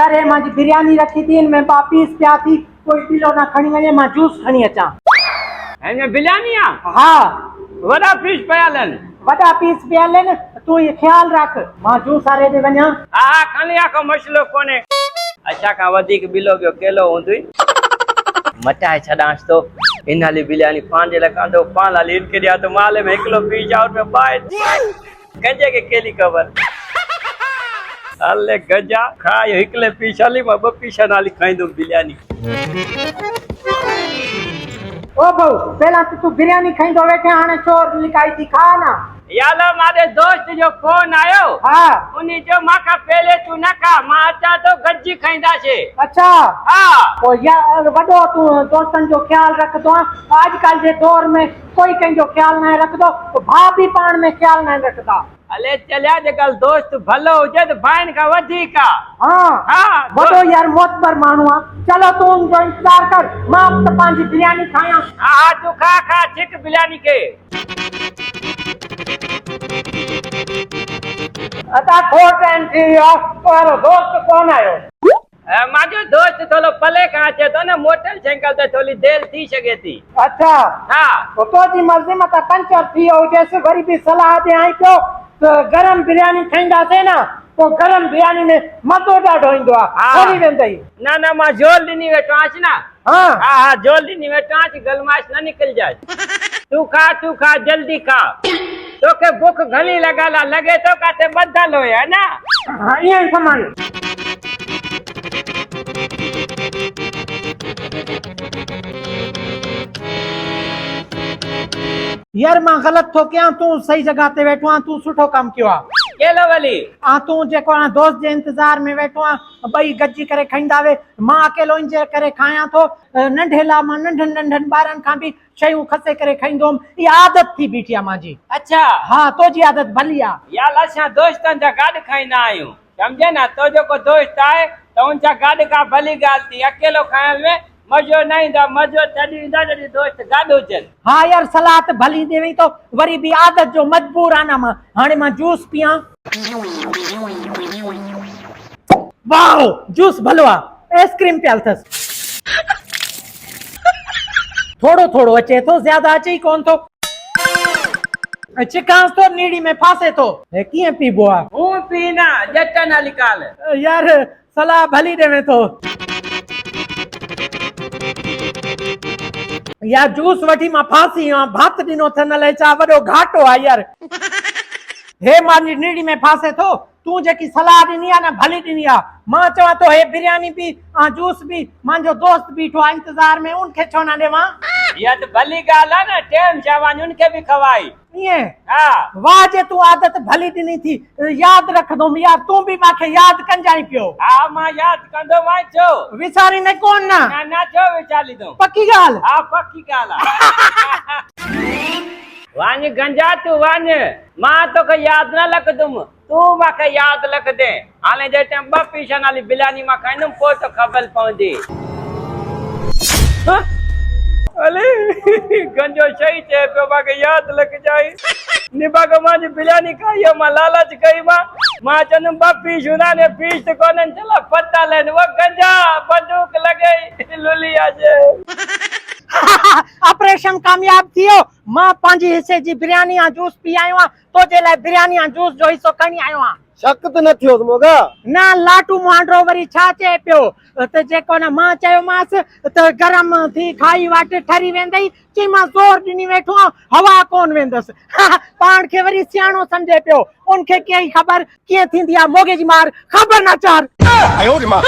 यार हे मां बिरयानी रखी थी इनमें बा पीस पिया थी कोई किलो ना खणी वने मां जूस खणी अचां। इनमें बिरयानी आ हा वड़ा पीस पयालन वडा पीस पियाले न तू ये ख्याल रख मां जूस वारे दे वञा। हा खलिया को मसलो कोने अच्छा का वधिक बिलो गयो केलो हुंदुई मटाए छडांस तो इन हाली बिरयानी पांजे लकांदो पान हाली इनके दिया तो माले में 1 किलो पी जाओ पे बाय गंजे के केली खबर अल्ले गंजा खायो हिकले पीस हाली ब पीस नाली खाइंदो बिरयानी। ओ बहु पहला तो तू बिरयानी खाइंदो वेठे हाने चोर लिकाई थी खा ना यालो मारे दोस्त जो फोन आयो हा उनी जो माका पहले तू न खा मां अचा तो गज्जी खाइंदा छे। अच्छा हा ओ यार वडो तू दोस्तन जो ख्याल रखदो आजकल जे दौर में कोई कहीं जो ख्याल न रखदो तो भा भी पान में ख्याल न रखदा। अले चलिया जकल दोस्त भलो हुजे तो भाइन का वधिक आ। हां हाँ वडो यार मोतबर मानू आ चलो तू उनको इंतजार कर मां तो पांजी बिरयानी खाया। हाँ तू खा खा चिक बिरयानी के अता खोट एंट्री और दोस्त कौन आयो माजो दोस्त थोलो पले का अचे तो न मोटरसाइकिल ते थोड़ी देर थी सके थी। अच्छा हाँ तो जी मर्जी मत पंचर थी हो जैसे वरी भी सलाह दे आई तो गरम बिरयानी खाइंदासे ना तो गरम बिरयानी में मज़ो ॾाढो ईंदो आहे थोड़ी वेंदई ना ना मां जोल दिनी वेठो आच ना। हाँ हाँ जोल दिनी वेठो आच गलमाश न निकल जाए तू खा जल्दी खा तो के भूख घणी लगाला लगे तो काते बदल हो है ना। हाँ ये सामान यार मां गलत थो कयां तू सही जगह ते वेठो आ तू सुठो काम कियो आ केलो वली आ तू जेको आ दोस्त जे इंतजार में वेठो आ बई गज्जी करे खाइंदा वे मां अकेलो इंजे करे खाया तो नंढेला मां नंढन बारन खां भी शयूं खसे करे खाइंदोम ई आदत थी बीठी आ मांजी। अच्छा हाँ तो जी आदत भली आ यार असा दोस्तन जा गाड खाइना आयो समझे ना तो जो को दोस्त आए तो उनसा गाड का भली गाल थी अकेलो खायन में मजो नहीं दा मजो तड़ी दा जड़ी दोस्त गाड होजन। हाँ यार सलाह त भली देवी तो वरी भी आदत जो मजबूर आना मां हाने मां जूस पिया। वाओ जूस भलो आ आइसक्रीम पियल थस थोड़ो थोड़ो अचे तो ज्यादा अचे ही कोन तो चिकास तो नीड़ी में फासे तो किए पीबो आ हूं पीना जट्टा ना निकाल यार सलाह भली देवे तो यार जूस वठी मां फासी आ भात दिनो थन ले चा वडो घाटो आ यार हे मानी नीड़ी में फासे तो तू जेकी सलाह दिनी आ ना भली दिनी आ मां चवा तो हे बिरयानी भी आ जूस भी मांजो दोस्त बीठो आ इंतजार में उनके छो ना देवा या तो भली गाल है ना टेम चावान उनके भी खवाई ये हाँ वाह जे तू आदत भली दिनी थी याद रख दो यार तू भी माखे याद कंजाई पियो। हाँ मां याद कंदो मां छो विसारी ने कोन ना ना छो विचाली दो पक्की गाल हाँ पक्की गाल वान गंजा तू वान मां तो के याद ना लख दुम तू माखे याद लख दे हाले जे टाइम ब पीशन वाली बिरयानी मां खाइनम पो तो खबर पवंदी। अले गंजो सही थे पे माखे याद लख जाई निबा के मां बिरयानी खाई मां लालच कई मां चन ब पीस ना ने पीस तो कोनन चला पत्ता लेन वो गंजा बंदूक लगे लुली आजे ऑपरेशन कामयाब थियो मां पांजी हिस्से जी बिरयानी आ जूस पी आयो आ तो जे ला बिरयानी आ जूस जो हिस्सो खणी आयो आ शक त न थियो मोगा ना लाटू मांडरो वरी छा चे पियो त जेको ना मां चयो मास त गरम थी खाई वाट ठरी वेंदई ची मां जोर दिनी वेठो हवा कोन वेंदस पाण के वरी सियाणो समझे पियो उनके के खबर के थींदी आ मोगे जी मार खबर ना चार आयो रे मां